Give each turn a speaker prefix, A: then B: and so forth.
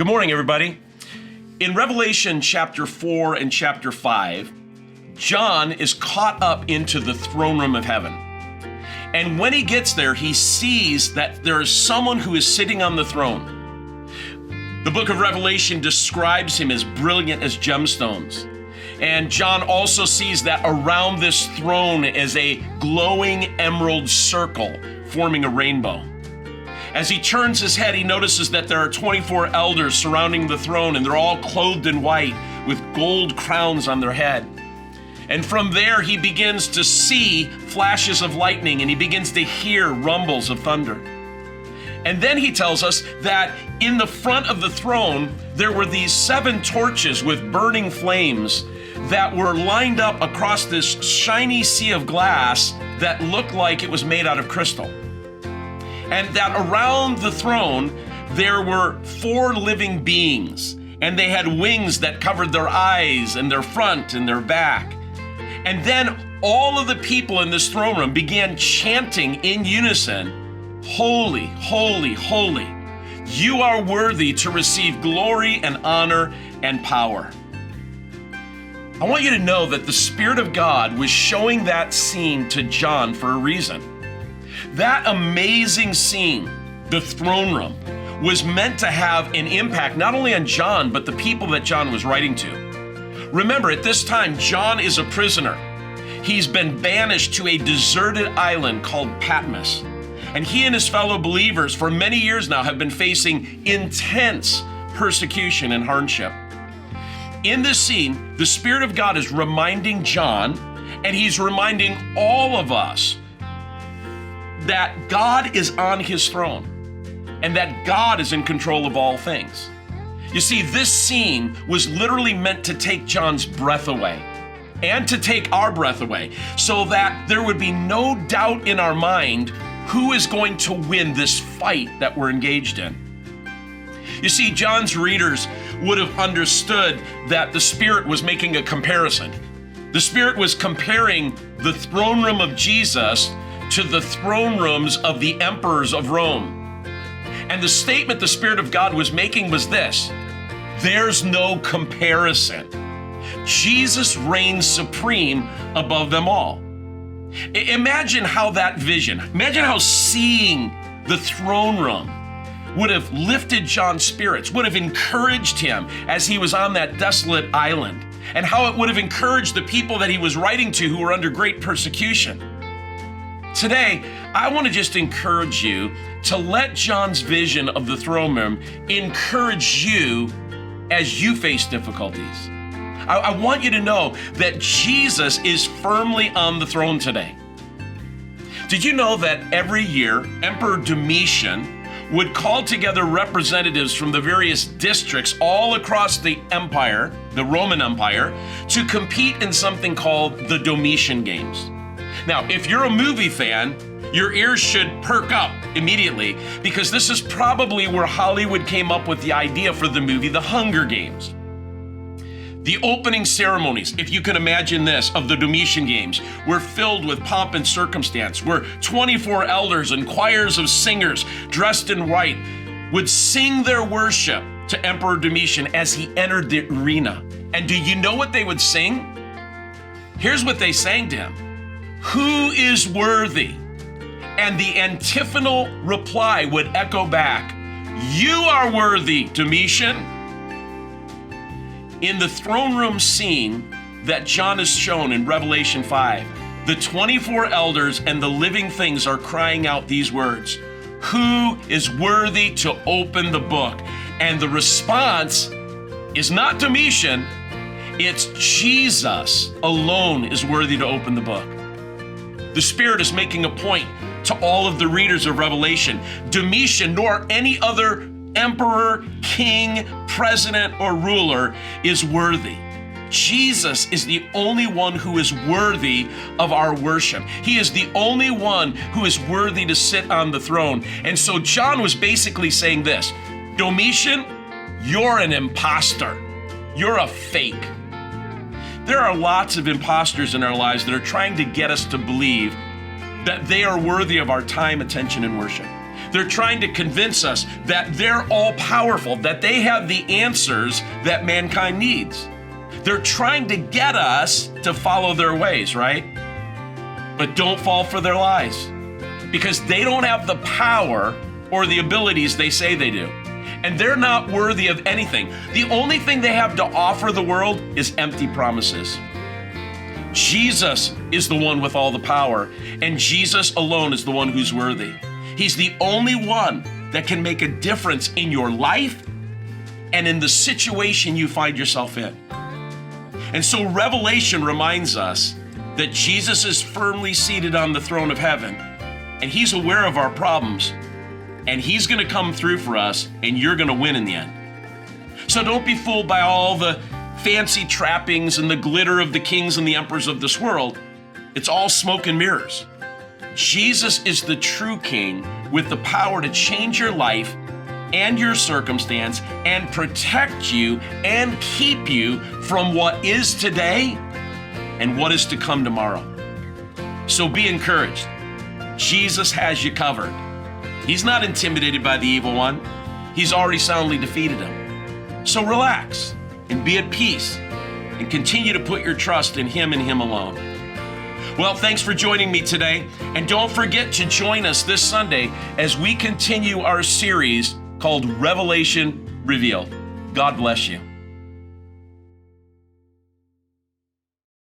A: Good morning, everybody. In Revelation chapter 4 and chapter 5, John is caught up into the throne room of heaven. And when he gets there, he sees that there is someone who is sitting on the throne. The book of Revelation describes him as brilliant as gemstones. And John also sees that around this throne is a glowing emerald circle forming a rainbow. As he turns his head, he notices that there are 24 elders surrounding the throne, and they're all clothed in white with gold crowns on their head. And from there, he begins to see flashes of lightning, and he begins to hear rumbles of thunder. And then he tells us that in the front of the throne, there were these 7 torches with burning flames that were lined up across this shiny sea of glass that looked like it was made out of crystal. And that around the throne, there were 4 living beings, and they had wings that covered their eyes and their front and their back. And then all of the people in this throne room began chanting in unison, "Holy, holy, holy, you are worthy to receive glory and honor and power." I want you to know that the Spirit of God was showing that scene to John for a reason. That amazing scene, the throne room, was meant to have an impact not only on John, but the people that John was writing to. Remember, at this time, John is a prisoner. He's been banished to a deserted island called Patmos. And he and his fellow believers for many years now have been facing intense persecution and hardship. In this scene, the Spirit of God is reminding John, and he's reminding all of us, that God is on his throne and that God is in control of all things. You see, this scene was literally meant to take John's breath away and to take our breath away so that there would be no doubt in our mind who is going to win this fight that we're engaged in. You see, John's readers would have understood that the Spirit was making a comparison. The Spirit was comparing the throne room of Jesus to the throne rooms of the emperors of Rome. And the statement the Spirit of God was making was this: there's no comparison. Jesus reigns supreme above them all. Imagine how that vision, imagine how seeing the throne room would have lifted John's spirits, would have encouraged him as he was on that desolate island, and how it would have encouraged the people that he was writing to who were under great persecution. Today, I want to just encourage you to let John's vision of the throne room encourage you as you face difficulties. I want you to know that Jesus is firmly on the throne today. Did you know that every year, Emperor Domitian would call together representatives from the various districts all across the empire, the Roman Empire, to compete in something called the Domitian Games? Now, if you're a movie fan, your ears should perk up immediately, because this is probably where Hollywood came up with the idea for the movie The Hunger Games. The opening ceremonies, if you can imagine this, of the Domitian Games were filled with pomp and circumstance, where 24 elders and choirs of singers dressed in white would sing their worship to Emperor Domitian as he entered the arena. And do you know what they would sing? Here's what they sang to him: "Who is worthy?" And the antiphonal reply would echo back, "You are worthy, Domitian." In the throne room scene that John is shown in Revelation 5, the 24 elders and the living things are crying out these words: "Who is worthy to open the book?" And the response is not Domitian, it's Jesus alone is worthy to open the book. The Spirit is making a point to all of the readers of Revelation. Domitian, nor any other emperor, king, president, or ruler is worthy. Jesus is the only one who is worthy of our worship. He is the only one who is worthy to sit on the throne. And so John was basically saying this: Domitian, you're an imposter. You're a fake. There are lots of imposters in our lives that are trying to get us to believe that they are worthy of our time, attention, and worship. They're trying to convince us that they're all powerful, that they have the answers that mankind needs. They're trying to get us to follow their ways, right? But don't fall for their lies, because they don't have the power or the abilities they say they do. And they're not worthy of anything. The only thing they have to offer the world is empty promises. Jesus is the one with all the power, and Jesus alone is the one who's worthy. He's the only one that can make a difference in your life and in the situation you find yourself in. And so Revelation reminds us that Jesus is firmly seated on the throne of heaven, and he's aware of our problems, and he's going to come through for us, and you're going to win in the end. So don't be fooled by all the fancy trappings and the glitter of the kings and the emperors of this world. It's all smoke and mirrors. Jesus is the true king with the power to change your life and your circumstance and protect you and keep you from what is today and what is to come tomorrow. So be encouraged. Jesus has you covered. He's not intimidated by the evil one. He's already soundly defeated him. So relax and be at peace and continue to put your trust in him and him alone. Well, thanks for joining me today. And don't forget to join us this Sunday as we continue our series called Revelation Revealed. God bless you.